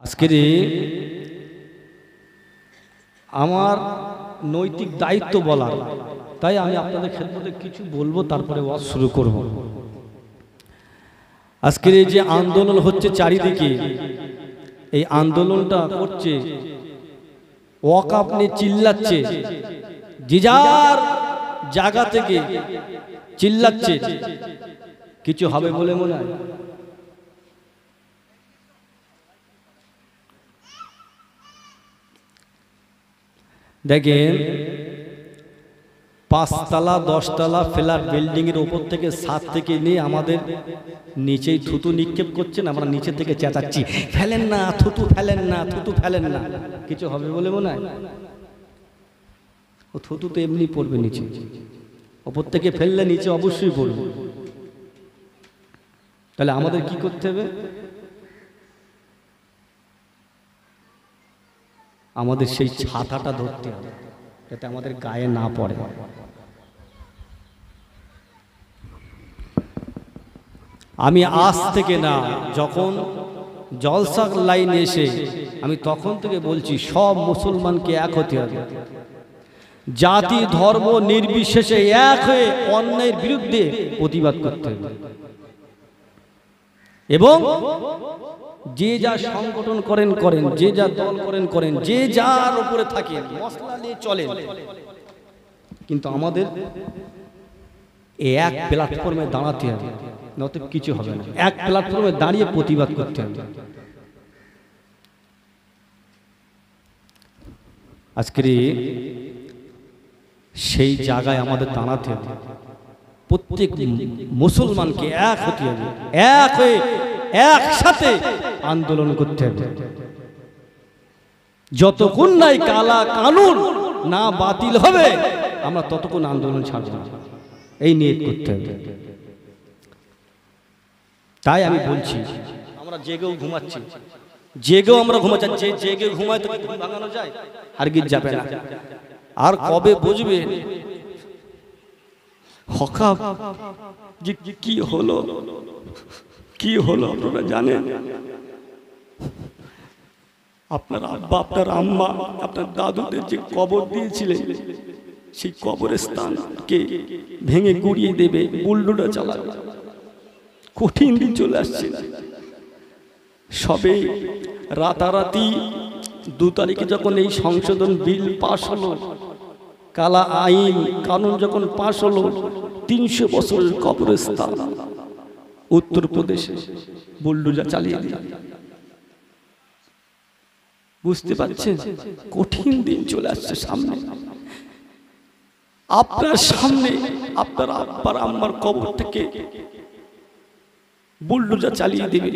আজকের আমার নৈতিক দায়িত্ব বলার, তাই আমি আপনাদের খেদমতে কিছু বলবো, তারপরে ওয়াজ শুরু করব। আজকের এই যে আন্দোলন হচ্ছে চারিদিকে, এই আন্দোলনটা করছে ওয়াকফ নিয়ে চিল্লাচ্ছে, যে যার জায়গা থেকে চিল্লাচ্ছে, কিছু হবে বলে মনে হয়? দেখেন, ৫ তলা ১০ তলা ফ্ল্যাট বিল্ডিং এর উপর থেকে ছাদ থেকে নিয়ে আমাদের নিচেই থুতু নিক্ষেপ করছেন, আমরা নিচে থেকে চেঁচাচ্ছি, ফেলেন না থুতু, ফেলেন না থুতু, ফেলেন না। কিছু হবে বলে মনে হয়? ও থুতু তো এমনি পড়বে নিচে, উপর থেকে ফেললে নিচে অবশ্যই পড়বে। তাহলে আমাদের কি করতে হবে? আমাদের সেই ছাতাটা ধরতে হবে, যাতে আমাদের গায়ে না পড়ে। আমি আজ থেকে না, যখন জলসার লাইনে এসে আমি তখন থেকে বলছি, সব মুসলমানকে এক হতে হবে, জাতি ধর্ম নির্বিশেষে এক হয়ে অন্যায়ের বিরুদ্ধে প্রতিবাদ করতে হবে। এবং যে যা সংগঠন করেন করেন, যে যা দল করেন করেন, যে যার উপরে থাকেন, মশলা নিয়ে চলেন, কিন্তু আমাদের এক প্ল্যাটফর্মে দাঁড়াতে হবে, নয়তো কিছু হবে না। এক প্ল্যাটফর্মে দাঁড়িয়ে প্রতিবাদ করতে হবে। আজকের সেই জায়গায় আমাদের দাঁড়াতে হবে, প্রত্যেক মুসলমানকে এক হতে হবে, এক হয়ে একসাথে আন্দোলন করতে হবে। যতক্ষণ নাই কালা কানুন না বাতিল হবে, আমরা ততক্ষণ আন্দোলন ছাড়ব না, এই নিয়ত করতে হবে। তাই আমি বলছি, আমরা জেগেও ঘুমাচ্ছি, জেগেও আমরা ঘুমাচ্ছি, যে জেগে ঘুমায় তো ঘুম ভাঙানো যায়? আর কি যাবে না। আর কবে বুঝবে হকাব যে কি হলো, কি হলো আপনারা জানেন? আপনার আব্বা, আপনার আম্মা, আপনার দাদুদের যে কবর দিয়েছিলেন, সেই কবরের স্থানকে ভেঙে গুড়িয়ে দেবে, বুলডোজার চালাবে। কঠিন দিন চলে আসছে। সবে রাতারাতি ২ তারিখে যখন এই সংশোধন বিল পাশ হলো, কালা আইন কানুন যখন পাশ হলো, ৩০০ বছরের কবরস্থান উত্তরপ্রদেশে বুলডোজার চালিয়ে দিল। বুঝতে পারছেন? কঠিন দিন চলে আসছে সামনে। আপনার সামনে আপনার আব্বার আম্মার কবর থেকে বুলডোজার চালিয়ে দিবে।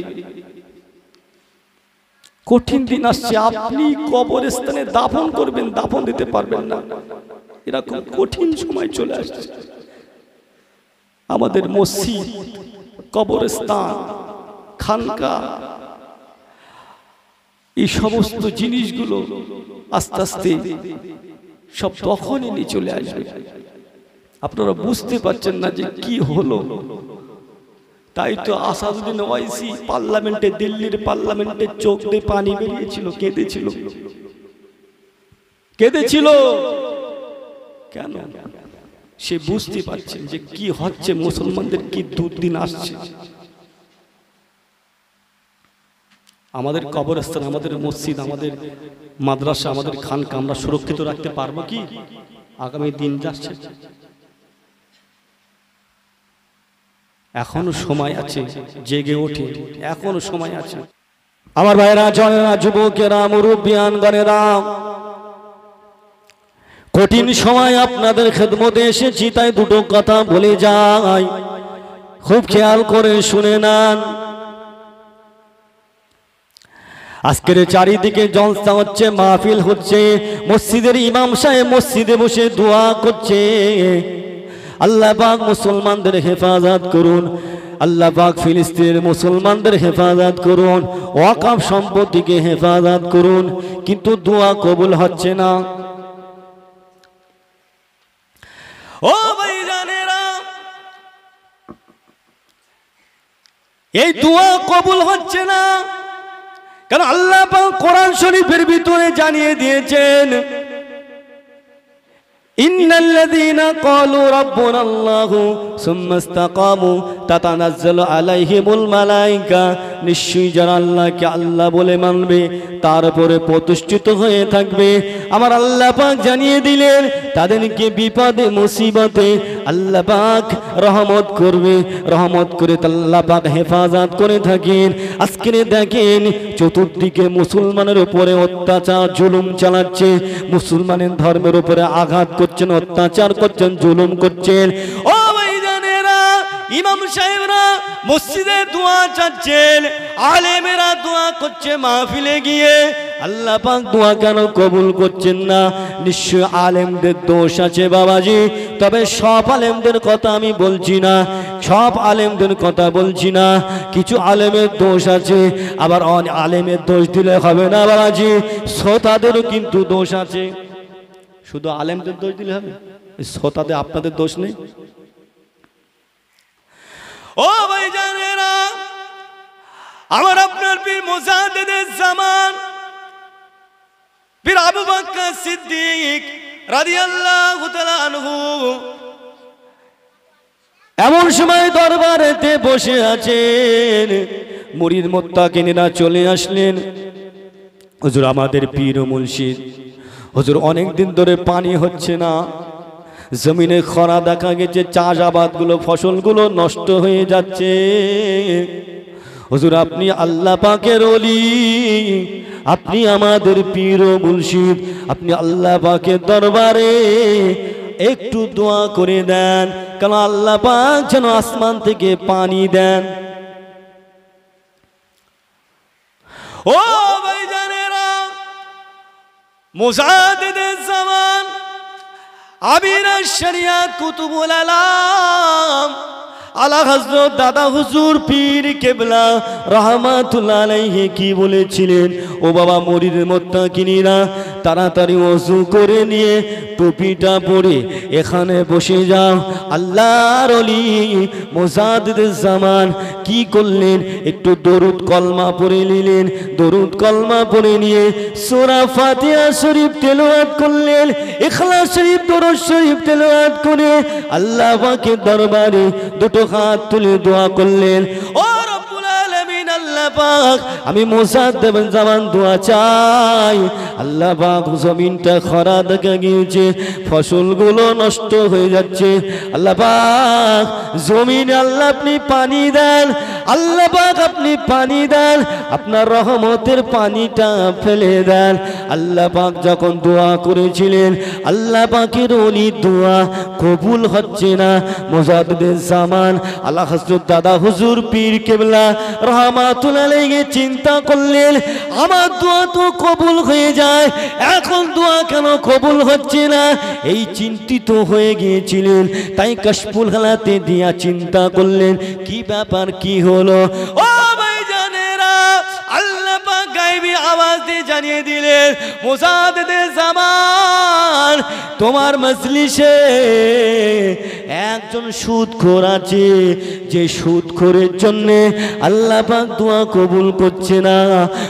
কঠিন দিন আসছে, আপনি কবরস্থানে দাফন করবেন, দাফন দিতে পারবেন না, এরকম কঠিন সময় চলে আসছে। আমাদের মসজিদ, কবরস্থান, খানকা, এই সমস্ত জিনিসগুলো আস্তে আস্তে সব তখনই নিয়ে চলে আসবে। আপনারা বুঝতে পারছেন না যে কি হলো। তাই তো আসাদুদ্দিন ওয়াইসি পার্লামেন্টে, দিল্লির পার্লামেন্টে চোখ দিয়ে পানি বেরিয়েছিল, কেঁদেছিল, কেঁদেছিল। কেন? সে বুঝতে পারছেন যে কি হচ্ছে, মুসলমানদের কি দুর্দিন আসছে। আমাদের কবরস্থান, আমাদের মসজিদ, আমাদের মাদ্রাসা, আমাদের খানকা আমরা সুরক্ষিত রাখতে পারবো কি? আগামী দিন যাচ্ছে, এখনো সময় আছে, জেগে ওঠে, এখনো সময় আছে। আমার ভাইরা, জনেরা, যুবকেরা, মুরব্বিয়ানগণেরা, কঠিন সময় আপনাদের খেদমতে এসেছি, তাই দুটো কথা বলে যাই, খুব খেয়াল করে শুনে নেন। আজকের চারিদিকে জলসা হচ্ছে, মাহফিল হচ্ছে, মসজিদের ইমাম সাহেব মসজিদে বসে দোয়া করছে, আল্লাহ পাক মুসলমানদের হেফাজত করুন, আল্লাহ পাক ফিলিস্তিনের মুসলমানদের হেফাজত করুন, ওয়াকফ সম্পত্তিকে হেফাজত করুন। কিন্তু দোয়া কবুল হচ্ছে না। ও ভাইজানেরা, এই দোয়া কবুল হচ্ছে না, কারণ আল্লাহ পাক কোরআন শরীফের ভিতরে জানিয়ে দিয়েছেন, ইন্নাল্লাযীনা ক্বালু রাব্বুনাল্লাহু সুম্মা ইসতাকামু তাতানাজ্জালু আলাইহিমুল মালায়েকা, নিশ্চয়ই যারা আল্লাহকে আল্লাহ বলে মানবে তার উপরে প্রতিষ্ঠিত হয়ে থাকবে, আমার আল্লাহ পাক জানিয়ে দিলেন তাদেরকে বিপদে মুসিবতে আল্লাহ পাক রহমত করবে, রহমত করে আল্লাহ পাক হেফাজত করে থাকেন। আজকে দেখেন চতুর্দিকে মুসলমানের উপরে অত্যাচার জুলুম চালাচ্ছে, মুসলমানের ধর্মের উপরে আঘাত করছেন, অত্যাচার করছেন, জুলুম করছেন। ও ভাইজানেরা, ইমাম সাহেবরা মসজিদে দোয়া চাচ্ছেন, আলেমেরা দোয়া করছে মাহফিলে গিয়ে, আল্লাহ পাক দোয়া কেন কবুল করছেন না? নিশ্চয় আলেমদের দোষ আছে বাবাজি, তবে সব আলেমদের কথা আমি বলছি না, সব আলেমদের কথা বলছি না, কিছু আলেমের দোষ আছে। আবার আলেমের দোষ দিলে হবে না বাবাজি, শ্রোতাদেরও কিন্তু দোষ আছে। শুধু আলেমদের দোষ দিলে হবে? শ্রোতাদের আপনাদের দোষ নেই? ও ভাইজানেরা, আমার আপনার পীর মুজাদ্দিদুজ জামান পীর আবু বকর সিদ্দিক রাদিয়াল্লাহু তাআলা আনহু এমন সময় দরবারেতে বসে আছেন, মুরিদ মুত্তাকিনেরা চলে আসলেন। হুজুর আমাদের পীর ও মুর্শিদ, হুজুর অনেক দিন ধরে পানি হচ্ছে না, জমিনে খরা দেখা গেছে, চাষাবাদগুলো ফসলগুলো নষ্ট হয়ে যাচ্ছে। হুজুর আপনি আল্লাহ পাকের ওলি, আপনি আমাদের পীর ও মুর্শিদ, আপনি আল্লাহ পাকের দরবারে একটু দোয়া করে দেন, কারণ আল্লাহ পাক যেন আসমান থেকে পানি দেন। ও ভাইজানেরা, মুজাদ্দিদুজ জামান আমির শরিয়াত কুতুবুল আলাম আলা হযরত দাদা হুজুর পীর কেবলা রাহমাতুল্লাহ আলাইহি কি বলেছিলেন? ও বাবা মুরিদ মুত্তাকিনেরা, তাড়াতাড়ি ওযু করে নিয়ে টুপিটা পরে এখানে বসে যাও। আল্লাহর ওলি মুজাদ্দিদুজ জামান কি করলেন? একটু দরুদ কলমা পড়ে নিলেন, দরুদ কলমা পড়ে নিয়ে সূরা ফাতিহা শরীফ তেলাওয়াত করলেন, ইখলাস শরীফ, দরুদ শরীফ তেলাওয়াত করে আল্লাহ পাকের দরবারে দুটো হাত তুলে দোয়া করলেন, ও রব্বুল আলামিন, আল্লাহ পাক আমি মুজাদ্দিদুজ জামান দোয়া চাই, আল্লাহ পাক জমিনটা খরা দেখা গিয়েছে, ফসলগুলো নষ্ট হয়ে যাচ্ছে, আল্লাহ পাক জমিনে আল্লাহ আপনি পানি দেন, আল্লাহ পাক আপনি পানি দেন, আপনার রহমতের পানিটা ফেলে দেন। আল্লাহ পাক যখন দোয়া করেছিলেন, আল্লাহ পাকের ওলি দোয়া কবুল হচ্ছে না। মুজাদ্দিদুজ জামান আলা হযরত দাদা হুজুর পীর কেবলা রাহমাতুল্লাহ আলাইহি চিন্তা করলেন, আমার দোয়া তো কবুল হয়ে যায়, এখন দোয়া কেন কবুল হচ্ছে না? এই চিন্তিত হয়ে গিয়েছিলেন, তাই কাশফুল হালাতে দিয়া চিন্তা করলেন কি ব্যাপার, কি হলো? ও ভাইজানেরা, আল্লাহ পাক গায়বী আওয়াজ দিয়ে জানিয়ে দিলেন, মুজাদ্দিদুজ জামান তোমার মজলিসে একজন সুদখোর আছে, যে সুদখোরের জন্য আল্লাহ পাক দোয়া কবুল করছে না।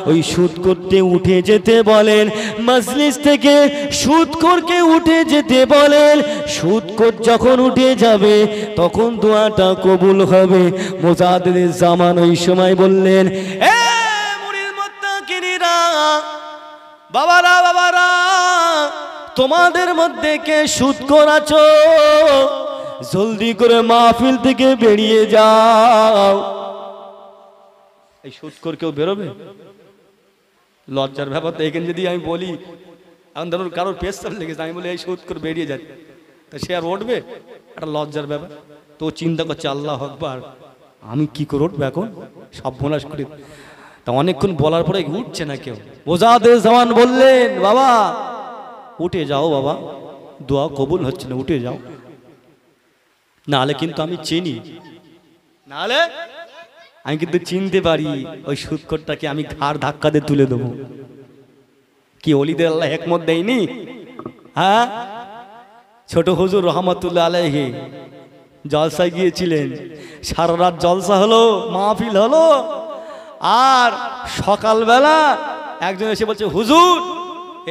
ওই সুদখোরকে উঠে যেতে বলেন, মজলিস থেকে সুদখোরকে উঠে যেতে বলেন, সুদখোর যখন উঠে যাবে তখন দোয়াটা কবুল হবে। মুজাদ্দিদুজ জামান ওই সময় বললেন, এ মুরিদ মুত্তাকিনেরা, বাবারা বাবারা, তোমাদের মধ্যে কে সুদখোর আছো? জলদি করে মাহফিল থেকে বেরিয়ে যাও। এই সুদখোর কেউ বেরোবে? লজ্জার ব্যাপার তো। এখানে যদি আমি বলি, এখন ধরুন কারোর পেশাব লেগেছে, আমি বলি এই সুদখোর বেরিয়ে যায়, তা সে আর উঠবে? একটা লজ্জার ব্যাপার তো। চিন্তা করছে আল্লাহ আকবার, আমি কি করে উঠবো এখন, সর্বনাশ করি। তা অনেকক্ষণ বলার পরে উঠছে না কেউ। মুজাদ্দিদুজ জামান বললেন, বাবা উঠে যাও বাবা, দোয়া কবুল হচ্ছে না, উঠে যাও, নাহলে কিন্তু আমি চিনি, নাহলে আমি কিন্তু চিনতে পারি, ওই সুদখোরটাকে আমি ঘাড় ধাক্কা দিয়ে তুলে দেবো। কি ওলিদের আল্লাহ হিকমত দেয়নি? হ্যাঁ, ছোট হুজুর রহমাতুল্লাহ আলাইহি জলসায় গিয়েছিলেন, সারা রাত জলসা হলো, মাহফিল হলো, আর সকালবেলা একজন এসে বলছে, হুজুর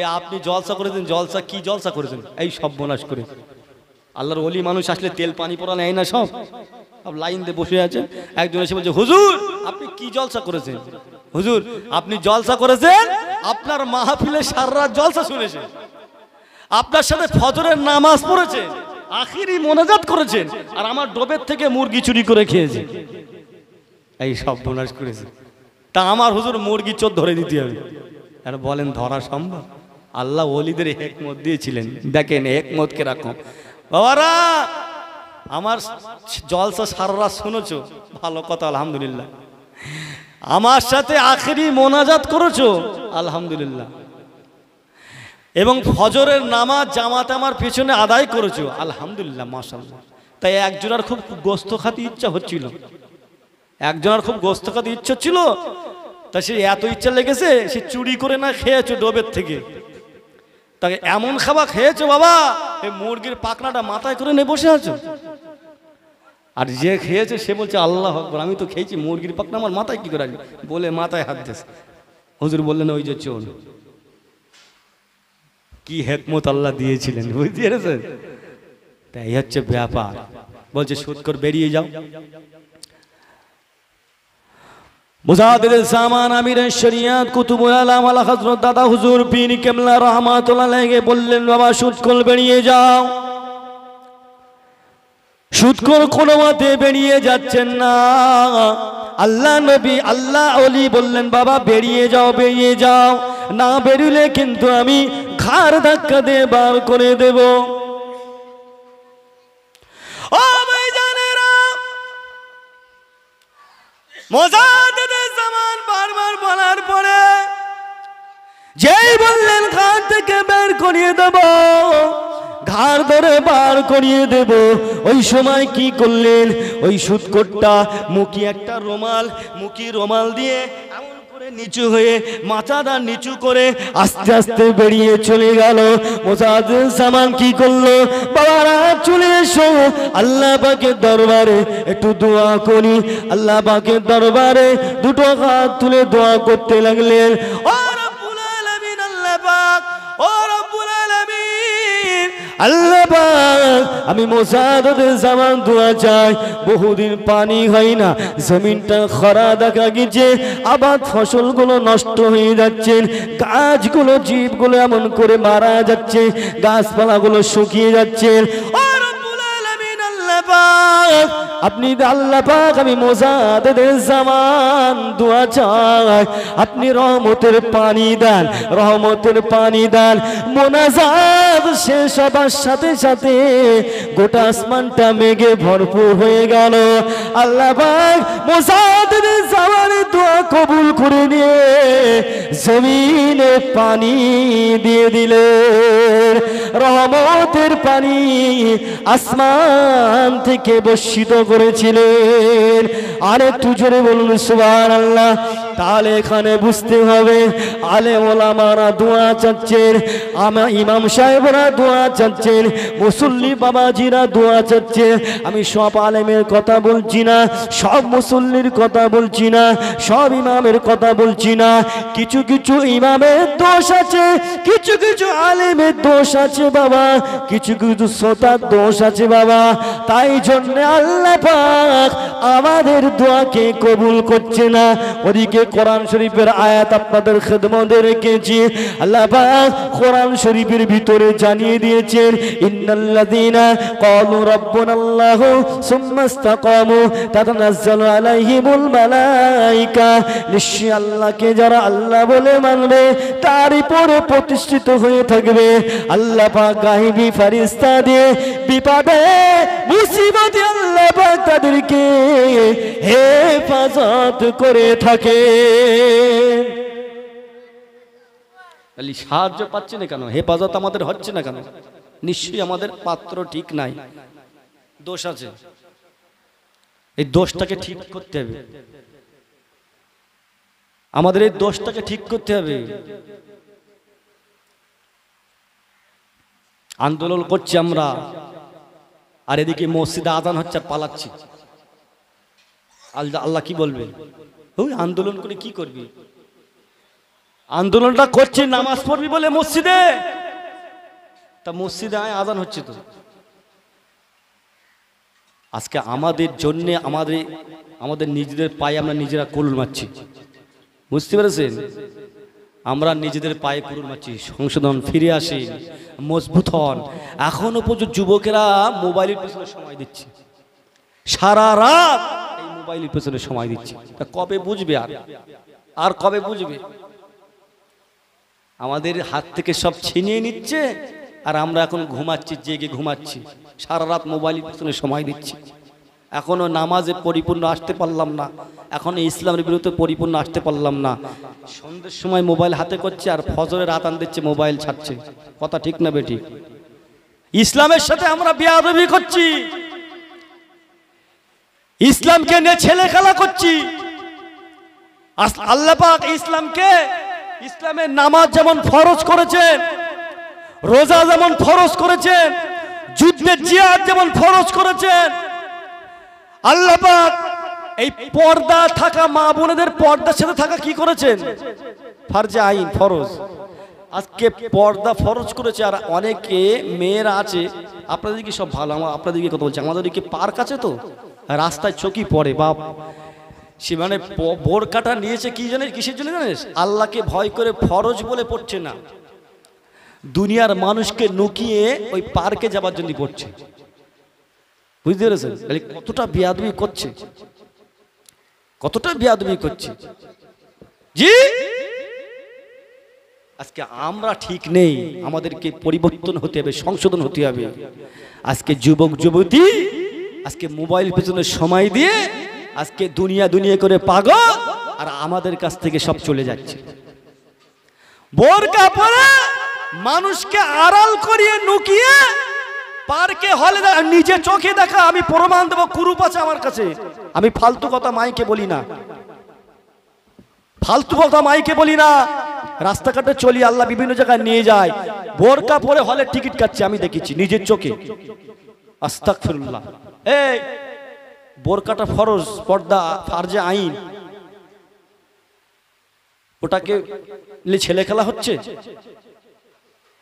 এ আপনি জলসা করেছেন, জলসা কি জলসা করেছেন, এই সব বোনাস করে। আল্লাহর ওলি মানুষ আসলে তেল পানি পড়া নেয় না, সব লাইন দিয়ে বসে আছেন। একজন এসে বলছে, হুজুর আপনি কি জলসা করেছেন, হুজুর আপনি জলসা করেছেন, আপনার মাহফিলে সারা রাত জলসা শুনেছে, আপনার সাথে ফজরের নামাজ পড়েছে, আখিরি মোনাজাত করেছেন, আর আমার ডোবের থেকে মুরগি চুরি করে খেয়েছে, এই সব বোনাস করেছে। তা আমার হুজুর মুরগি চোর ধরে দিতে হবে। আর বলেন ধরা সম্ভব? আল্লাহ ওলিদের হেকমত দিয়েছিলেন। দেখেন হেকমত কিরকম। বাবারা আমার জলসা সারা রাত শুনেছো, ভালো কথা, আলহামদুলিল্লাহ। আমার সাথে আখিরি মোনাজাত করেছো, আলহামদুলিল্লাহ। এবং ফজরের নামাজ জামাতে আমার পেছনে আদায় করেছো, আলহামদুলিল্লাহ, মাশাআল্লাহ। তাই একজনের খুব গোস্ত খাতে ইচ্ছা হচ্ছিল, একজনের খুব গোস্ত খাতে ইচ্ছা ছিল, তা সে এত ইচ্ছা লেগেছে সে চুরি করে না খেয়েছো ডোবের থেকে। তাকে এমন খাবার খেয়েছো বাবা, এই মুরগির পাখনাটা মাথায় করে নিয়ে বসে আছো। আর যে খেয়েছে সে বলছে আল্লাহ আকবার, আমি তো খেয়েছি, মুরগির পাখনা আমার মাথায় কি করে আসবে, বলে মাথায় হাত দিয়েছে। হুজুর বললেন ওই যে চোর। কি হেকমত আল্লাহ দিয়েছিলেন, বুঝতে পেরেছেন? তাই হচ্ছে ব্যাপার। বলছে সুদখোর বেরিয়ে যাও। মুজাদ্দিদুল জামান আমিরের শরিয়াত কুতুবুল আলাম আলা হযরত দাদা হুজুর পীর কেবলা রাহমাতুল্লাহ আলাইহি বললেন, বাবা সুদখোর বেরিয়ে যাও। সুদখোর কোনো মতে বেরিয়ে যাচ্ছেন না। আল্লাহ নবী আল্লাহ ওলি বললেন, বাবা বেরিয়ে যাও, বেরিয়ে যাও, না বেরুলে কিন্তু আমি ঘাড় ধাক্কা দিয়ে বার করে দেব। ও ভাইজানেরা, মুজাদ্দিদুল জামান বারবার বলার পরে যেই বললেন ঘাড় থেকে বের করিয়ে দেব, ঘাড় ধরে বার করিয়ে দেব, ওই সময় কি করলেন, ওই সুদখোরটা মুখে একটা রুমাল, মুখে রুমাল দিয়ে এমন করে নিচু হয়ে মাথাটা নিচু করে আস্তে আস্তে বেরিয়ে চলে গেল। মুজাদ্দিদুল জামান কি করলো, বাবারা চলে এসো, আল্লাহ পাকের দরবারে একটু দোয়া করি। আল্লাহ পাকের দরবারে দুটো হাত তুলে দোয়া করতে লাগলেন, ও রব্বুল আলামিন, আল্লাহ পাক, ও রব্বুল আলামিন, আল্লাহ পাক, আমি মুজাদ্দিদুল জামান দোয়া চাই। বহুদিন পানি হয় না, জমিনটা খরা দেখা গেছে, আবাদ ফসলগুলো নষ্ট হয়ে যাচ্ছে, গাছগুলো জীবগুলো এমন করে মারা যাচ্ছে, গাছপালাগুলো শুকিয়ে যাচ্ছে। ও রব্বুল আলামিন, আল্লাহ পাক, আপনি আল্লাহ পাক, আমি মুজাদ্দিদুল জামান দোয়া চাই, আপনি রহমতের পানি দেন, রহমতের পানি দেন। মোনাজাত শেষ হবার সাথে সাথে গোটা আসমানটা মেঘে ভরপুর হয়ে গেল। আল্লাহ পাক মুজাদ্দিদুল জামানের দোয়া কবুল করে নিয়ে জমিনে পানি দিয়ে দিলেন। রহমতের পানি আসমান থেকে বর্ষিত করেছিলেন। আরে তুজরে বলুন সুবহানাল্লাহ। তাহলে এখানে বুঝতে হবে আলেম ওলামারা দোয়া চাচ্ছেন, ইমাম সাহেবরা দোয়া চাচ্ছেন, মুসল্লি বাবাজিরা দোয়া চাচ্ছে। আমি সব আলেমের কথা বলছি না, সব মুসল্লির কথা বলছি না, সব ইমামের কথা বলছি না। কিছু কিছু ইমামের দোষ আছে, কিছু কিছু আলেমের দোষ আছে বাবা, কিছু কিছু শ্রোতার দোষ আছে বাবা। তাই জন্য আল্লাহ পাক আমাদের দোয়াকে কবুল করছে না। ওদিকে কোরআন শরীফের আয়াত আপনাদের খেদমতে রেখেছি। আল্লাহ পাক কোরআন শরীফের ভিতরে জানিয়ে দিয়েছেন, ইন্নাল্লাযীনা ক্বালু রাব্বুনাল্লাহু সুম্মা ইসতাকামু তাতানাজ্জালু আলাইহিমুল মালায়েকা, নিশ্চয়ই আল্লাহকে যারা আল্লাহ বলে মানবে তার উপরে প্রতিষ্ঠিত হয়ে থাকবে আল্লাহ পাক গায়েবী ফেরেশতা দিয়ে বিপদে মুসিবতে আল্লাহ পাক তাদেরকে হেফাজত করে থাকে। সাহায্য পাচ্ছে না কেন, হেফাজত আমাদের হচ্ছে না কেন? নিশ্চয়ই আমাদের পাত্র ঠিক নাই, দোষ আছে। এই দোষটাকে ঠিক করতে হবে, আমাদের এই দোষটাকে ঠিক করতে হবে। আন্দোলন করছি আমরা, আর এদিকে মসজিদে আজান হচ্ছে আর পালাচ্ছি। আল্লাহ কি বলবে? ওই আন্দোলন করে কি করবি? আন্দোলনটা করছি নামাজ পড়বি বলে মসজিদে, তা মসজিদে আজান হচ্ছে তো। আজকে আমাদের জন্য আমাদের নিজেদের পায়ে আমরা নিজেরা কুড়ুল মারছি, বুঝতে পেরেছেন? আমরা নিজেদের পায়ে কুড়ুল মারছি। সংশোধন, ফিরে আসেন, মজবুত হন। এখনো পর্যন্ত যুবকেরা মোবাইলের পেছনে সময় দিচ্ছে, সারা রাত এই মোবাইলের পেছনে সময় দিচ্ছে। তা কবে বুঝবে? আর কবে বুঝবে? আমাদের হাত থেকে সব ছিনিয়ে নিচ্ছে, আর আমরা এখন ঘুমাচ্ছি, জেগে ঘুমাচ্ছি, সারা রাত মোবাইলের পেছনে সময় দিচ্ছি। এখনো নামাজে পরিপূর্ণ আসতে পারলাম না, এখনো ইসলামের বিরুদ্ধে পরিপূর্ণ আসতে পারলাম না। সন্ধ্যের সময় মোবাইল হাতে করছে, আর ফজরের আযান দিচ্ছে মোবাইল ছাড়ছে। কথা ঠিক না বেটি? ইসলামের সাথে আমরা বেয়াদবি করছি, ইসলামকে নিয়ে ছেলে খেলা করছি। আল্লাহ পাক ইসলামের নামাজ যেমন ফরজ করেছেন, রোজা যেমন ফরজ করেছেন, যুদ্ধের জিহাদ যেমন ফরজ করেছেন, আল্লাহ পাক এই পর্দা থাকা মা বোনেদের পর্দার সাথে থাকা কি করেছেন? ফরজে আইন, ফরজ। আজকে পর্দা ফরজ করেছে। আর অনেকে মেয়েরা আছে, আপনাদের কি সব ভালো, আপনাদেরকে কথা বলছি, আমাদের কি পার্ক আছে তো, রাস্তায় চকি পড়ে বাপ, সে মানে বোরকাটা নিয়েছে কি জানিস, কিসের জন্য জানিস? আল্লাহকে ভয় করে ফরজ বলে পড়ছে না, দুনিয়ার মানুষকে নুকিয়ে ওই পার্কে যাবার জন্য পড়ছে। বুঝতে পেরেছেন? কতটা বেয়াদবি করছে, কতটা বেয়াদবি করছে। জি, আজকে আমরা ঠিক নেই, আমাদেরকে পরিবর্তন হতে হবে, সংশোধন হতে হবে। আজকে যুবক যুবতী আজকে মোবাইল পেছনে সময় দিয়ে আজকে দুনিয়া করে পাগল, আর আমাদের কাছ থেকে সব চলে যাচ্ছে। বোরকা পরে মানুষকে আড়াল করিয়ে নুকিয়ে পার্কে হলে নিজে চোখে দেখা, আমি প্রমাণ দেবো, কুরুপ আছে আমার কাছে। আমি ফালতু কথা মাইকে বলি না, ফালতু কথা মাইকে বলি না। রাস্তাঘাটে চলি, আল্লাহ বিভিন্ন জায়গায় নিয়ে যায়, বোরকা পরে হলে টিকিট কাটছে, আমি দেখেছি নিজের চোখে। আস্তাগফিরুল্লাহ। এই বোরকাটা ফরজ, পর্দা ফরজে আইন, ওটাকে ছেলে খেলা হচ্ছে?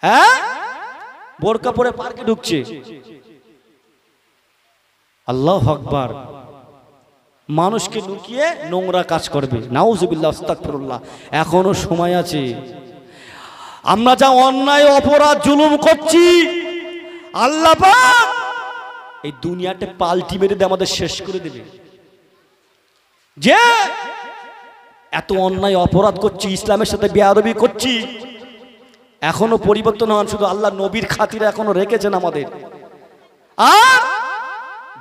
হ্যাঁ, বোরকা পরে পার্কে ঢুকছে। আল্লাহু আকবার। মানুষকে লুকিয়ে নোংরা কাজ করবে, নাউজুবিল্লাহ, আস্তাগফিরুল্লাহ। এখনো সময় আছে। আমরা যা অন্যায় অপরাধ জুলুম করছি, আল্লাহ পাক এই দুনিয়াতে পাল্টি মেরে দিয়ে আমাদের শেষ করে দেবে। যে এত অন্যায় অপরাধ করছি, ইসলামের সাথে বেয়াদবি করছি, এখনো পরিবর্তন হন, শুধু আল্লাহ নবীর খাতিরে এখনো রেখেছেন আমাদের। আর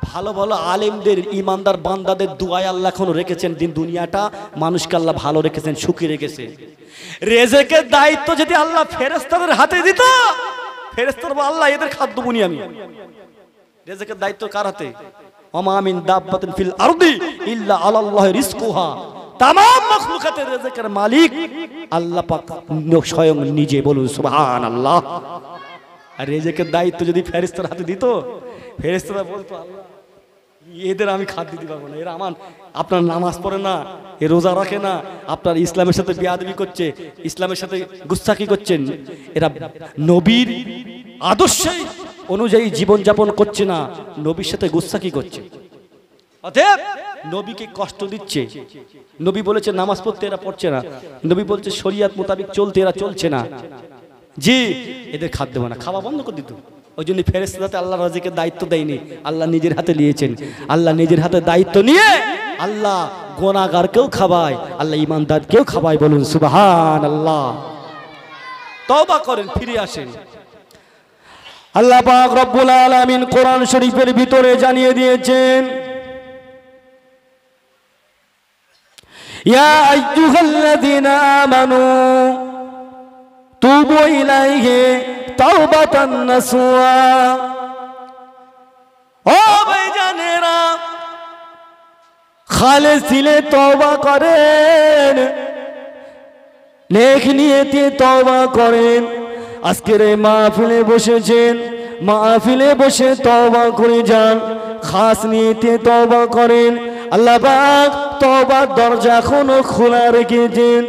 ভালো ভালো আলেমদের, ইমানদার বান্দাদের দুআয় আল্লাহ এখনো রেখেছেন। দিন দুনিয়াটা মানুষকে আল্লাহ ভালো রেখেছেন, সুখী রেখেছে। রেজেকের দায়িত্ব যদি আল্লাহ ফেরেশতাদের হাতে দিত, ফেরেশতারা বলে আল্লাহ এদের খাদ্য বুনি আমি। রেজেকের দায়িত্ব কার হাতে? ওমা মিন দাব্বাতিন ফিল আরদি ইল্লা আলাল্লাহি রিজকুহা। तमाम मखलুকাতের রিজকের মালিক আল্লাহ পাক স্বয়ং নিজে। বলুন সুবহানাল্লাহ। আর রিজকের দায়িত্ব যদি ফেরেশতার হাতে দিত, ফেরেশতারা বলতো আল্লাহ এদের আমি খাদ্য দিতে পারবো না, এরা আমার আপনার নামাজ পড়ে না, এ রোজা রাখে না, আপনার ইসলামের সাথে বেয়াদবি করছে, ইসলামের সাথে গুস্তাখি করছেন, এরা নবীর আদর্শে অনুযায়ী জীবন যাপন করছে না, নবীর সাথে গুস্তাখি করছে। অতএব নবীকে কষ্ট দিচ্ছে। নবী বলেছে নামাজ পড়তে, এরা পড়ছে না। নবী বলছে শরিয়ত মোতাবেক চলতে, এরা চলছে না। জি, এদের খাদ্য দেবো না, খাওয়া বন্ধ করে দিত। ওই জন্য ফেরেশতাতে আল্লাহ রাজিকে দায়িত্ব দেয়নি, আল্লাহ নিজের হাতে নিয়েছেন। আল্লাহ নিজের হাতে দায়িত্ব নিয়ে আল্লাহ গুনাহগারকেও খাওয়ায়, আল্লাহ ঈমানদারকেও খাওয়ায়। বলুন সুবহানাল্লাহ। তওবা করেন, ফিরে আসেন। আল্লাহ পাক রব্বুল আলামিন কোরআন শরীফের ভিতরে জানিয়ে দিয়েছেন, ইয়া আইয়ুহাল্লাযীনা আমানু তুবু ইলাইহি তাওবাতান নাসুয়া। ও ভাইজানেরা, খালেস দিলে তওবা করেন, নেক নিয়তে তওবা করেন। আজকের এই মাহফিলে বসেছেন, মাহফিলে বসে তওবা করে যান, খাস নিয়তে তওবা করেন। আল্লাহ পাক তওবার দরজা এখনো খোলা রেখেছেন,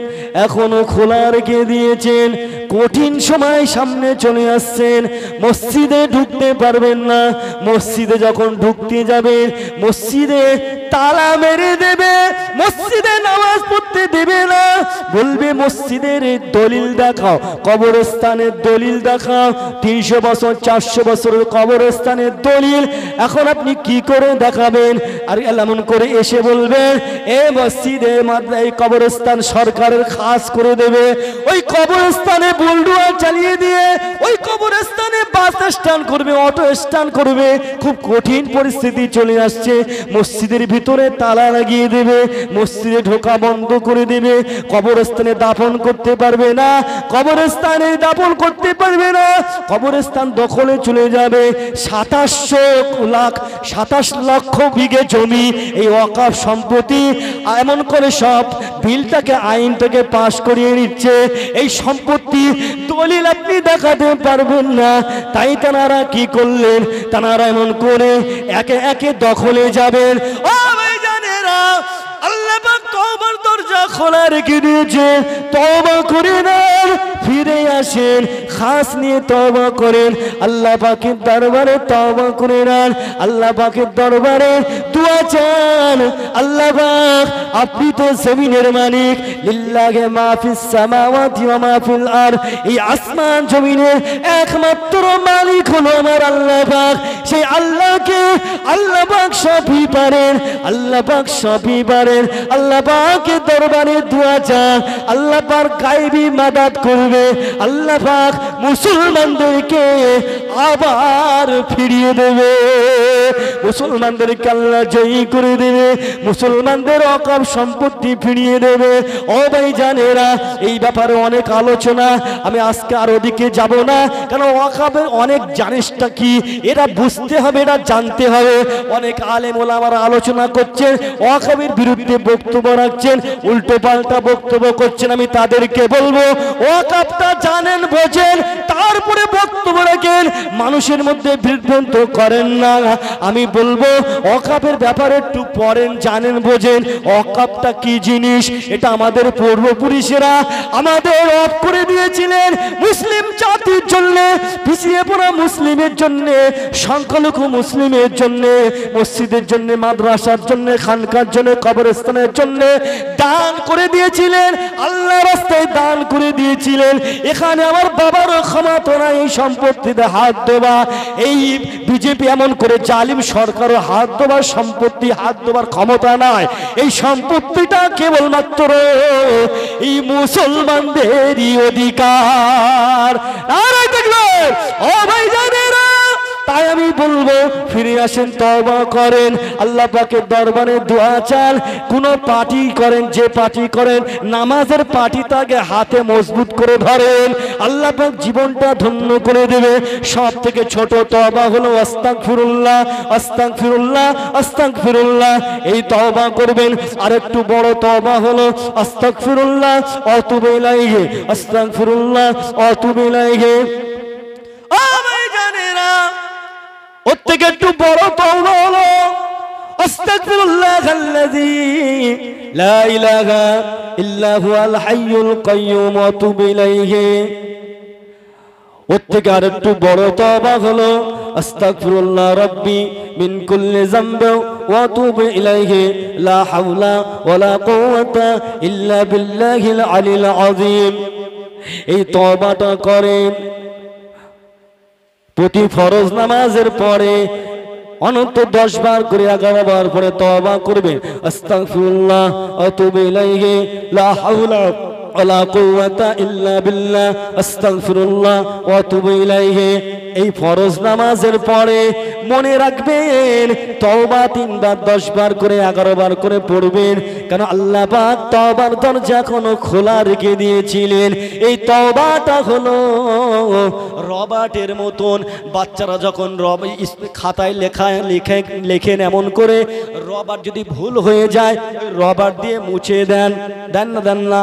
এখনো খোলা রেখে দিয়েছেন। কঠিন সময় সামনে চলে আসছেন, মসজিদে ঢুকতে পারবেন না। মসজিদে যখন ঢুকতে যাবেন, মসজিদে তালা মেরে দেবে, মসজিদে নামাজ পড়তে দেবে না, বলবে মসজিদের দলিল দেখাও, কবরস্থানের দলিল দেখাও। 300 বছর 400 বছরের কবরস্থানের দলিল এখন আপনি কি করে দেখাবেন? আর এমন করে এসে বলবেন এ মসজিদে এই কবরস্থান সরকারের খাস করে দেবে। ওই কবরস্থানে বুলডোজার চালিয়ে দিয়ে ওই কবরস্থানে বাস স্ট্যান্ড করবে, অটো স্ট্যান্ড করবে। খুব কঠিন পরিস্থিতি চলে আসছে। মসজিদের ভিতরে তালা লাগিয়ে দেবে, মসজিদে ঢোকা বন্ধ করে দেবে, কবরস্থানে দাফন করতে পারবে না, কবরস্থানে দাফন করতে পারবে না, কবরস্থান দখলে চলে যাবে। 27 লক্ষ বিঘে জমি এই ওয়াকফ সম্পত্তি এমন করে সব বিলটাকে আইনটাকে পাশ করিয়ে নিচ্ছে। এই সম্পত্তি দলিল আপনি দেখাতে পারবেন না। তাই তারা কি করলেন? তারা এমন করে একে একে দখলে যাবেন। ও ভাইজানেরা, আল্লাহ পাক তওবার দরজা খোলা রেখে দিয়েছে। তওবা করে নেন, ফিরে আসেন, খাস নিয়ে তওবা করেন, আল্লাহ পাকের দরবারে তওবা করে নেন, আল্লাহ পাকের দরবারে দোয়া চান। আল্লাহ পাক আপনি তো জমিনের মালিক, লিল্লাহি মা ফিস সামাওয়াতি ওয়া মা ফিল আরদ। এই আসমান জমিনের একমাত্র মালিক হলো আমার আল্লাহ পাক। সেই আল্লাহকে আল্লাহ পাক সবই পারেন, আল্লাহ পাক সবই পারেন। আল্লাহ পাকের দরবারে দোয়া চান, আল্লাহ পাক গায়বী মাদাত করবে। আল্লাহ পাক মুসলমানদেরকে আবার ফিরিয়ে দেবে, মুসলমানদেরকে আল্লাহ জয়ী করে দেবে, মুসলমানদের ওয়াকফ সম্পত্তি ফিরিয়ে দেবে। ও ভাইজানেরা, এই ব্যাপারে অনেক আলোচনা, আমি আজকে আর ওদিকে যাব না, কারণ ওয়াকফের অনেক জানিসটা কি এটা বুঝতে হবে, এটা জানতে হবে। অনেক আলেম ওলামারা আলোচনা করছেন, ওয়াকফের বিরুদ্ধে বক্তব্য রাখছেন, উল্টো পাল্টা বক্তব্য করছেন। আমি তাদেরকে বলবো ওয়াকফটা জানেন বোঝেন, তারপরে বক্তব্য রাখেন, মানুষের মধ্যে বিভ্রান্ত করেন না। আমি বলবো ওয়াকফের ব্যাপারে একটু পড়েন, জানেন বোঝেন। ওয়াকফটা কি জিনিস এটা আমাদের পূর্বপুরুষেরা আমাদের ওয়াকফ করে দিয়েছিলেন মুসলিম জাতির জন্য, পিছিয়ে পড়া মুসলিমের জন্য, সংখ্যালঘু মুসলিমের জন্য, মসজিদের জন্য, মাদ্রাসার জন্য, খানকার জন্য, কবরস্থানের জন্য দান করে দিয়েছিলেন, আল্লাহর রাস্তায় দান করে দিয়েছিলেন। এখানে আমার বাবার ক্ষমতা নাই এই সম্পত্তিতে হাত দেওয়া। এই বিজেপি এমন করে জালিম সরকারও হাত দেওয়ার সম্পত্তি হাত দেওয়ার ক্ষমতা নাই। এই সম্পত্তিটা কেবলমাত্র এই মুসলমানদেরই অধিকার। আর দেখবেন ও ভাইজানেরা, তাই আমি বলবো ফিরে আসেন, তওবা করেন, আল্লাহ পাকের দরবারে দোয়া চান। কোন পার্টি করেন, যে পার্টি করেন, নামাজের পার্টিটাকে হাতে মজবুত করে ধরেন, আল্লাহ পাক জীবনটা ধন্য করে দেবে। সব থেকে ছোট তওবা হলো আস্তাগফিরুল্লাহ, আস্তাগফিরুল্লাহ, আস্তাগফিরুল্লাহ। এই তওবা করবেন। আর একটু বড় তওবা হলো আস্তাগফিরুল্লাহ ওয়া আতুবু ইলাইহি, আস্তাগফিরুল্লাহ ওয়া আতুবু ইলাইহি। ও ভাইজানেরা, ওর থেকে একটু বড় তওবা হলো আস্তাগফিরুল্লাহাল্লাযী লা ইলাহা ইল্লা হুয়াল হাইয়ুল কাইয়্যুম ওয়া আতুবু ইলাইহি। ওর থেকে আর একটু বড় তওবা হলো আস্তাগফিরুল্লাহ রাব্বি মিন কুল্লি যামবি ওয়া আতুবু ইলাইহি লা হাওলা ওয়ালা কুওয়াতা ইল্লা বিল্লাহিল আলিল আযীম। এই তওবাটা করেন প্রতি ফরজ নামাজের পরে অনন্ত 10 বার করে 11 বার পরে তওবা করবে। আস্তাগফিরুল্লাহ ওয়া আতুবু ইলাইহি লা হাওলা ওয়ালা কুওয়াতা ইল্লা বিল্লাহ, আস্তাগফিরুল্লাহ ওয়া আতুবু ইলাইহি। এই ফরজ নামাজের পরে মনে রাখবেন তওবা 3 বার 10 বার করে 11 বার করে পড়বেন, কারণ আল্লাহ পাক তওবার দরজা এখনো খোলা রেখে দিয়েছিলেন। এই তওবাটা হলো রবার্টের মতন। বাচ্চারা যখন খাতায় লেখেন এমন করে, রবার্ট যদি ভুল হয়ে যায় রবার্ট দিয়ে মুছে দেন না।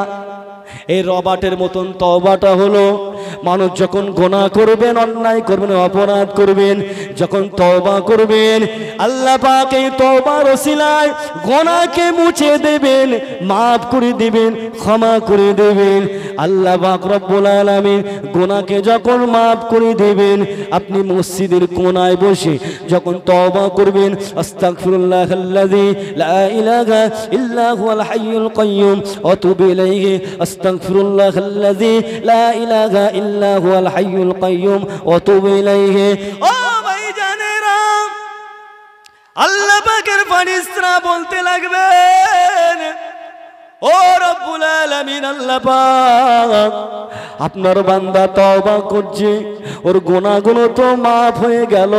এই রবার্টের মতন তওবাটা হলো মানুষ যখন গুনাহ করবেন, অন্যায় করবেন, অপরাধ করবেন, যখন তওবা করবেন আল্লাহ পাক এই তওবার ওসিলায় গুনাহকে মুছে দেবেন, মাফ করে দেবেন, ক্ষমা করে দেবেন। আল্লাহ পাক রব্বুল আলামিন গুনাহকে যখন মাফ করে দেবেন, আপনি মসজিদের কোনায় বসে যখন তওবা করবেন, আস্তাগফিরুল্লাহাল্লাযী লা ইলাহা ইল্লা হুয়াল হাইয়ুল কাইয়্যুম ওয়া তুবু ইলাইহি, আস্তাগফিরুল্লাহাল্লাযী লা ইলাহা ইল্লা হুয়াল হাইয়ুল কাইয়্যুম ওয়া তুবু ইলাইহি। ও ভাইজানেরা, আল্লাহ পাকের ফেরেশতারা বলতে লাগবেন, ও রব্বুল আলামিন, আল্লাহ পাক আপনার বান্দা তওবা করছে, ওর গুনাহগুলো তো মাফ হয়ে গেল,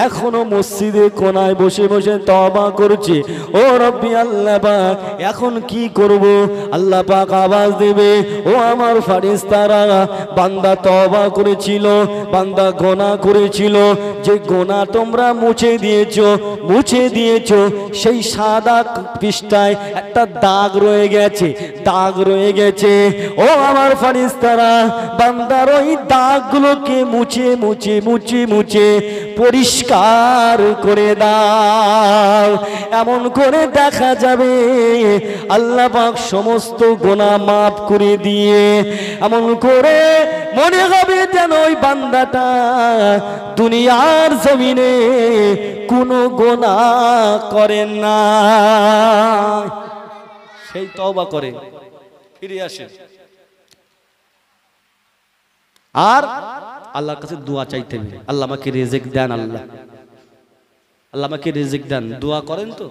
এখনো মসজিদে কোনায় বসে বসে তওবা করছে। ও রব্বি আল্লাহ পাক এখন কি করব? আল্লাহ পাক আওয়াজ দেবে, ও আমার ফেরেশতারা, বান্দা তওবা করেছিল, বান্দা গুনাহ করেছিল, যে গুনাহ তোমরা মুছে দিয়েছো, সেই সাদা পৃষ্ঠায় একটা দাগ রয়ে গেছে, দাগ রয়ে গেছে। ও আমার ফেরেশতারা, বান্দার ওই দাগগুলোকে মুছে পরিষ্কার করে দাও। এমন করে দেখা যাবে আল্লাহ পাক সমস্ত গুনাহ মাফ করে দিয়ে, এমন করে মনে হবে যেন ওই বান্দাটা দুনিয়ার জমিনে কোনো গুনাহ করেন না। সেই তওবা করে ফিরে আসে আর আল্লাহর কাছে দোয়া চাইতে হবে, আল্লাহ আমাকে রিজিক দেন, আল্লাহ আমাকে রিজিক দেন। দোয়া করেন তো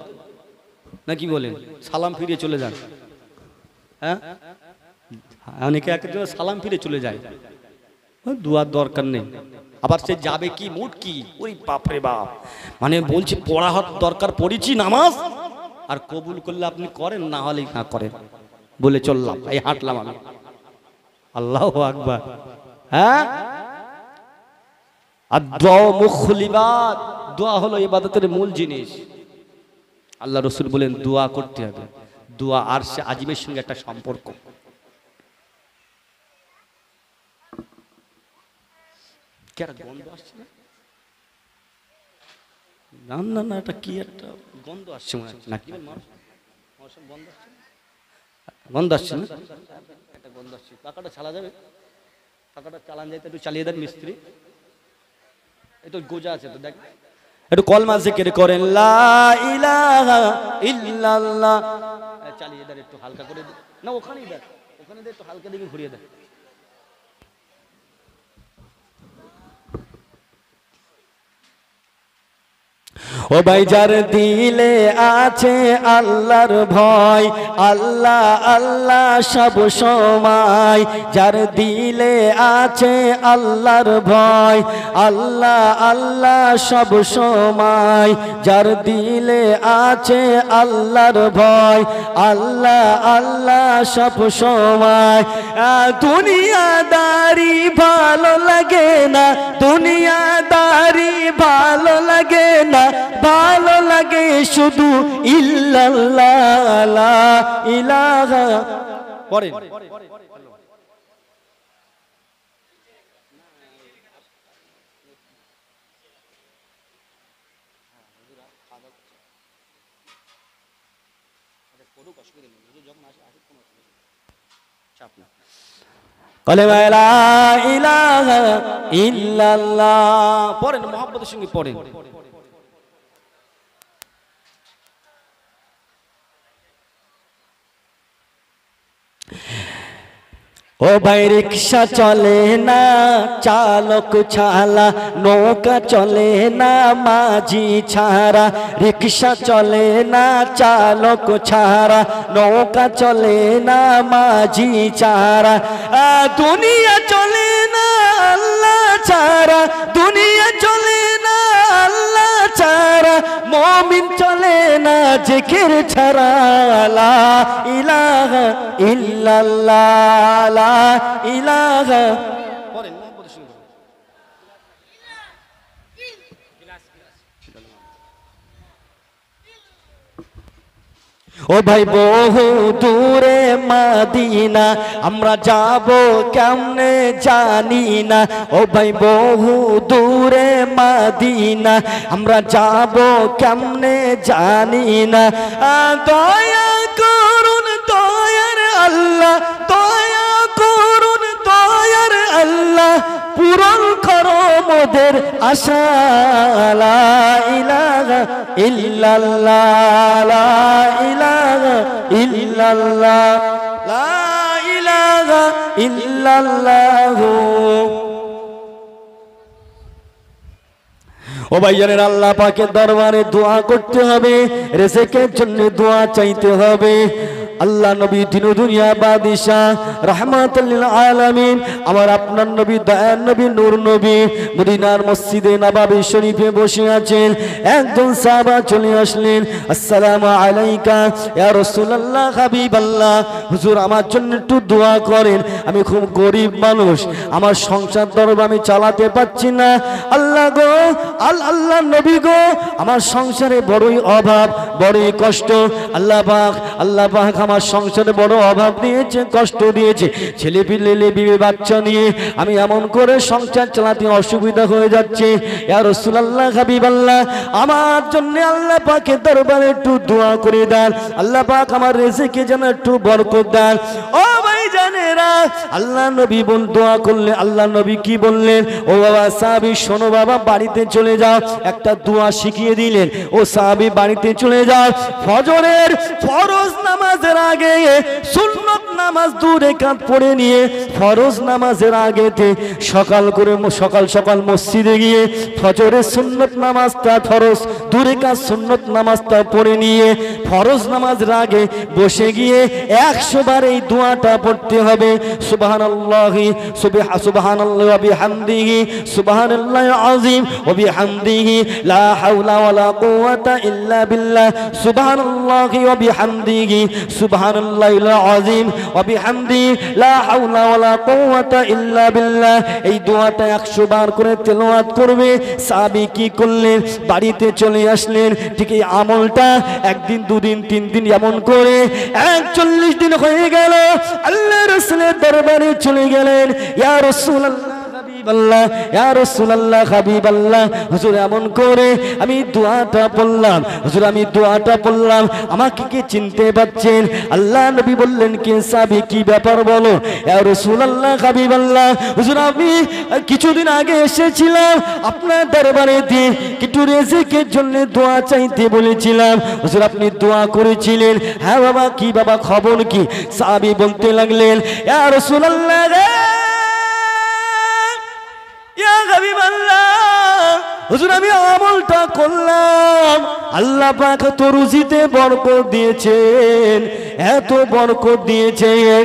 নাকি বলেন? সালাম ফিরে চলে যান। হ্যাঁ, অনেকে একজন সালাম ফিরে চলে যায়, দোয়ার দরকার নেই। আবার সে যাবে কি মুড কি, ওই বাপরে বাপ, মানে বলছি পড়া হওয়ার দরকার, পড়েছি নামাজ, আর কবুল করলে আপনি করেন, না হলে না করেন বলে চললাম, এই হাঁটলাম আমি। আল্লাহু আকবার। হ্যাঁ, আর দোয়া মুখুল ইবাদ, দোয়া হলো ইবাদতের মূল জিনিস। আল্লাহ রাসূল বলেন দোয়া করতে হবে, দোয়া আরশে আজিমের সঙ্গে একটা সম্পর্ক। কেন গন্ধ আসছে না? না না, এটা কি একটা গন্ধ আসছে মনে হচ্ছে নাকি? গন্ধ আসছে না, একটা গন্ধ আসছে। পাখাটা চালা যাবে? পাখাটা চালান যাইতে একটু চালিয়ে দেন মিস্ত্রি। এই তো গোজা আছে তো, দেখ একটু কলমা জিকির করেন, লা ইলাহা ইল্লাল্লাহ। চালিয়ে দেন একটু হালকা করে না, ওখানেই দেখ, ওখানে দেখ, একটু হালকা দিকে ঘুরিয়ে দেন। ও ভাই, যার দিলে আছে আল্লাহর ভয়, আল্লাহ আল্লাহ সব সময়, যার দিলে আছে আল্লাহর ভয়, আল্লাহ আল্লাহ সব সময়, যার দিলে আছে আল্লাহর ভয়, আল্লাহ আল্লাহ সব সময়। দুনিয়াদারি ভালো লাগে না, দুনিয়াদারি ভালো লাগে না, ভালো লাগে শুধু ইল্লাল্লাহ, লা ইলাহা। পড়েন, কালেমা লা ইলাহা ইল্লাল্লাহ পড়েন, মুহাব্বতের সঙ্গে পড়েন। ও ভাই, রিক্সা চলে না চালক ছাড়া, নৌকা চলে না মাঝি ছাড়া, রিক্সা চলে না চালক ছাড়া, নৌকা চলে না মাঝি ছাড়া, দুনিয়া চলে না আল্লাহ ছাড়া, দুনিয়া চলে না আল্লাহ ছাড়া, মুমিন চলে না জিকির ছাড়া, লা ইলাহা ইল্লাল্লাহ, লা ইলাহা। পড়েন, ও ও ভাই বহু দূরে মদিনা আমরা যাব কেমনে জানি না ও ভাই বহু দূরে মদিনা আমরা যাব কেমনে জানি না দয়া করুন দয়ার আল্লাহ দয়া করুন দয়ার আল্লাহ পূরণ করো মোদের আশা লা ইলাহা ইল্লাল্লাহ লা ইলাহা ইল্লাল্লাহ লা ইলাহা ইল্লাল্লাহ ও ভাইজানের আল্লাহ পাকের দরবারে দোয়া করতে হবে রিজিকের জন্য দোয়া চাইতে হবে আল্লাহ নবী দিন দুনিয়া বাদশাহ রাহমাতুল লিল আলামিন আমার আপনার নবী দয়ার নবী নূর নবী মদিনার মসজিদে নববী শরীফে বসে আছেন একজন সাহাবা চলে আসলেন আসসালামু আলাইকা ইয়া রাসূলুল্লাহ হাবিবাল্লাহ হুজুর আমার জন্য একটু দোয়া করেন আমি খুব গরিব মানুষ আমার সংসার দরবার আমি চালাতে পারছি না আল্লাহ গো আল্লাহ নবী গো আমার সংসারে বড়ই অভাব বড়ই কষ্ট আল্লাহ পাক আমার সংসারে বড় অভাব দিয়েছে কষ্ট দিয়েছে ছেলে পিলে বিবি বাচ্চা নিয়ে আমি এমন করে সংসার চালাতে অসুবিধা হয়ে যাচ্ছে ইয়া রাসূলুল্লাহ হাবিবাল্লাহ আমার জন্য আল্লাহ পাকের দরবারে একটু দোয়া করে দেন আল্লাহ পাক আমার রিজিকে যেন একটু বরকত দেন ও ভাই জানেরা আল্লাহ নবী বল দোয়া করলে আল্লাহ নবী কি বললেন ও বাবা সাহাবী শোনো বাবা বাড়িতে চলে যাও একটা দোয়া শিখিয়ে দিলেন ও সাহাবী বাড়িতে চলে যাও ফজরের ফরজ নামাজের আগে সুন্নত নামাজ 2 রাকাত পড়ে নিয়ে ফরজ নামাজের আগেতে সকাল সকাল মসজিদে গিয়ে ফজরের সুন্নত নামাজটা ফরজ 2 রাকাত সুন্নত নামাজটা পড়ে নিয়ে ফরজ নামাজের আগে বসে গিয়ে 100 বার এই দোয়াটা পড়তে হবে সুবহানাল্লাহি সুবহানাল্লাহি ওয়া বিহামদিহি সুবহানাল্লাহিল আযীম ওয়া বিহামদিহি লা হাওলা ওয়ালা কুওয়াতা ইল্লা বিল্লাহ সুবহানাল্লাহি ওয়া বিহামদিহি সুবহানাল্লাহিল আযীম ওয়া বিহামদিহি লা হাওলা ওয়ালা কুওয়াতা ইল্লা বিল্লাহ এই দোয়াটা 100 বার করে তেলাওয়াত করবে সাহাবী কি করলেন বাড়িতে চলে আসলেন ঠিক এই আমলটা একদিন দুদিন তিন দিন এমন করে 41 দিন হয়ে গেল আল্লাহর রাসূলের দরবারে চলে গেলেন ইয়া রাসূলুল্লাহ হাবিবাল্লাহ ইয়া রাসূলুল্লাহ হাবিবাল্লাহ হুজুর এমন করে আমি দোয়াটা পড়লাম হুজুর আমি দোয়াটা পড়লাম আমাকে কি চিনতে পারছেন আল্লাহ নবী বললেন কে সাহাবী কি ব্যাপার বলো ইয়া রাসূলুল্লাহ হাবিবাল্লাহ হুজুর আমি কিছুদিন আগে এসেছিলাম আপনার দরবারে দিয়ে কিছু রিজিকের জন্য দোয়া চাইতে বলেছিলাম হুজুর আপনি দোয়া করেছিলেন হ্যাঁ বাবা কি বাবা খবর কি সাহাবী বলতে লাগলেন ইয়া রাসূলুল্লাহ ইয়া হাবিবাল্লাহ হুজুর আমি আমলটা করলাম আল্লাহ পাক তো রুজিতে বরকত দিয়েছেন এত বরকত দিয়েছেন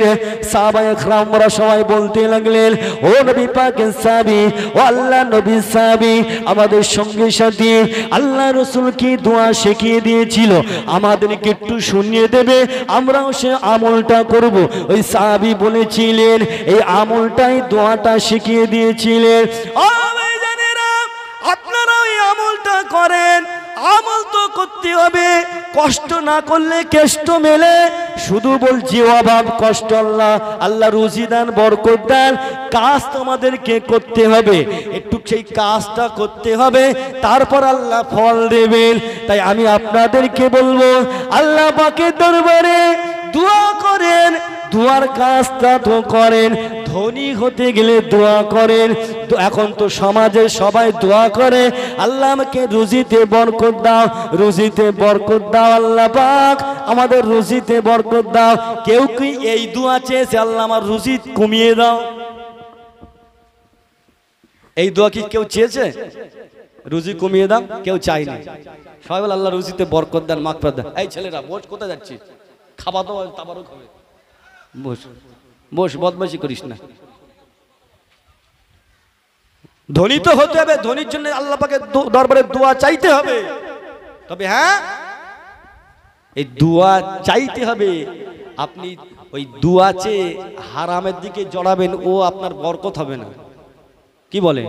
সাহাবায়ে কেরামরা সবাই বলতে লাগলেন ও নবী পাকের সাহাবী ও আল্লাহ নবীর সাহাবী আমাদের সঙ্গে সাথে আল্লাহ রাসূল কি দোয়া শিখিয়ে দিয়েছিল আমাদেরকে একটু শুনিয়ে দেবে আমরাও সে আমলটা করব ওই সাহাবী বলেছিলেন এই আমলটাই দোয়াটা শিখিয়ে দিয়েছিলেন ও ভাই জানেরা আপনারা ওই আমলটা করেন আমল তো করতে হবে কষ্ট না করলে কেষ্ট মেলে শুধু বলছি অভাব কষ্ট আল্লাহ রুজি দান বরকত দান কাজ তোমাদেরকে করতে হবে একটু সেই কাজটা করতে হবে তারপর আল্লাহ ফল দেবেন তাই আমি আপনাদেরকে বলবো আল্লাহ পাকের দরবারে দোয়া করেন দোয়ার কাজটা তো করেন ধনী হতে গেলে দোয়া করেন এখন তো সমাজে সবাই দোয়া করে আল্লাহ আমাকে রুজিতে বরকত দাও রুজিতে বরকত দাও আল্লাহ পাক আমাদের রুজিতে বরকত দাও কেউ কি এই দোয়া চেয়েছে আল্লাহ আমার রুজি কমিয়ে দাও এই দোয়া কি কেউ চেয়েছে রুজি কমিয়ে দাও কেউ চায়নি সবাই বলে আল্লাহ রুজিতে বরকত দেন মাগফিরাত দেন এই ছেলেরা বস কোথায় যাচ্ছিস খাওয়া দাওয়া তাবারও খাবে বস বস বদমাশি করিস না ধনী তো হতে হবে ধনীর জন্য আল্লাহ পাকের দরবারে দোয়া চাইতে হবে তবে হ্যাঁ এই দোয়া চাইতে হবে আপনি ওই দোয়া চেয়ে হারামের দিকে জড়াবেন ও আপনার বরকত হবে না কি বলে?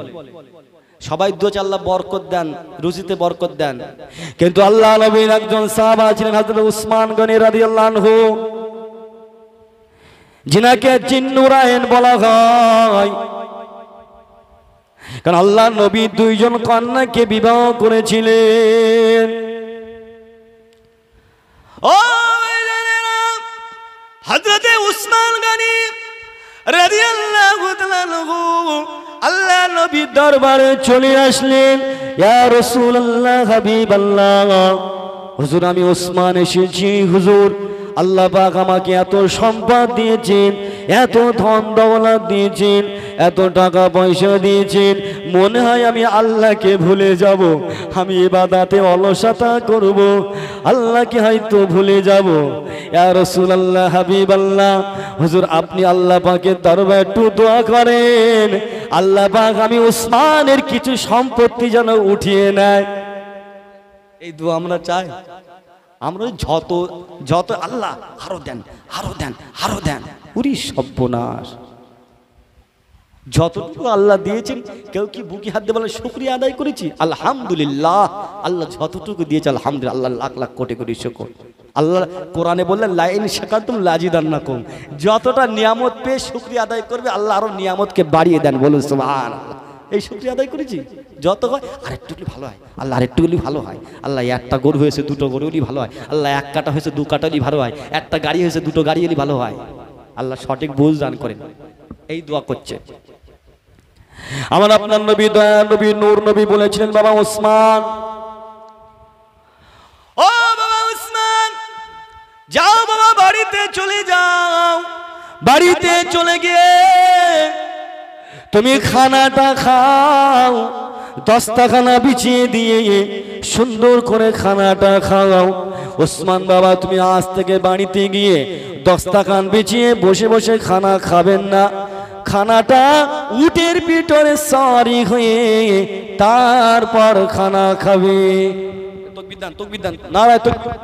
সবাই দোয়া চাই আল্লাহ বরকত দেন, রুজিতে বরকত দেন। কিন্তু আল্লাহ নবীর একজন সাহাবা ছিলেন হযরত উসমান গনি রাদিয়াল্লাহু আনহু, যিনাকে জিন্নুরাইন বলা হয়। কারণ আল্লাহ নবী দুইজন কন্যাকে বিবাহ করেছিলেন। ও হযরত উসমান গনি রাদিয়াল্লাহু তাআলা আনহু আল্লাহ নবীর দরবারে চলে আসলেন। ইয়া রাসূলুল্লাহ, হাবিবাল্লাহ, হুজুর আমি উসমান এসেছি। হুজুর, আল্লাহ পাক আমাকে এত সম্পদ দিয়েছেন, এত ধন দৌলত দিয়েছেন, এত টাকা পয়সা দিয়েছেন, মনে হয় আমি আল্লাহকে ভুলে যাব, আমি ইবাদতে অলসতা করব, আল্লাহকে হয়তো ভুলে যাব। ইয়া রাসূলুল্লাহ, হাবিবাল্লাহ, হুজুর আপনি আল্লাহ পাকের দরবারে একটু দোয়া করেন, আল্লাহ পাক আমি উসমানের কিছু সম্পত্তি যেন উঠিয়ে নেয়। এই দোয়া আমরা চাই। আমরা যত যত আল্লাহ আরো দেন, আরো দেন, আরো দেন, উরি সর্বনাশ। যতটুকু আল্লাহ দিয়েছেন কেউ কি বুকে হাত দিয়ে বলে শুকরিয়া আদায় করেছি? আলহামদুলিল্লাহ। আল্লাহ যতটুকু দিয়েছে আলহামদুলিল্লাহ, আল্লাহ লাখ লাখ কোটি কোটি শুকর। আল্লাহ কোরআনে বললেন লাইন শাকারতুম লাজিদান্নাকুম, যতটা নিয়ামত পেয়ে শুকরিয়া আদায় করবে আল্লাহ আরো নিয়ামতকে বাড়িয়ে দেন। বলুন সুবহানাল্লাহ। এই শুকরিয়া আদায় করেছি, যত হয় আরেকটু ভালো হয়, আল্লাহ আরেকটু ভালো হয়, আল্লাহ একটা গরু হয়েছে দুটো গরু হলে ভালো হয়, আল্লাহ এক কাটা হয়েছে দু কাটা হলে ভালো হয়, একটা গাড়ি হয়েছে দুটো গাড়ি হলে ভালো হয়। আল্লাহ সঠিক বুঝ দান করেন। এই দোয়া করছে আমার আপনার নবী, দয়া নবী, নূর নবী বলেছিলেন, বাবা উসমান, ও বাবা উসমান, যাও বাবা বাড়িতে চলে যাও। বাড়িতে চলে গিয়ে তুমি খানাটা খাও, দস্তাখানা বিছিয়ে দিয়ে সুন্দর করে খানাটা খাও। ওসমান বাবা, তুমি আজ থেকে বাড়িতে গিয়ে দস্তাখান বিছিয়ে বসে বসে খানা খাবেন না, খানাটা উটের পিঠরে সারি হয়ে তারপর খানা খাবে। তকবীর দান, তকবীর দান, নারায়ে তাকবীর।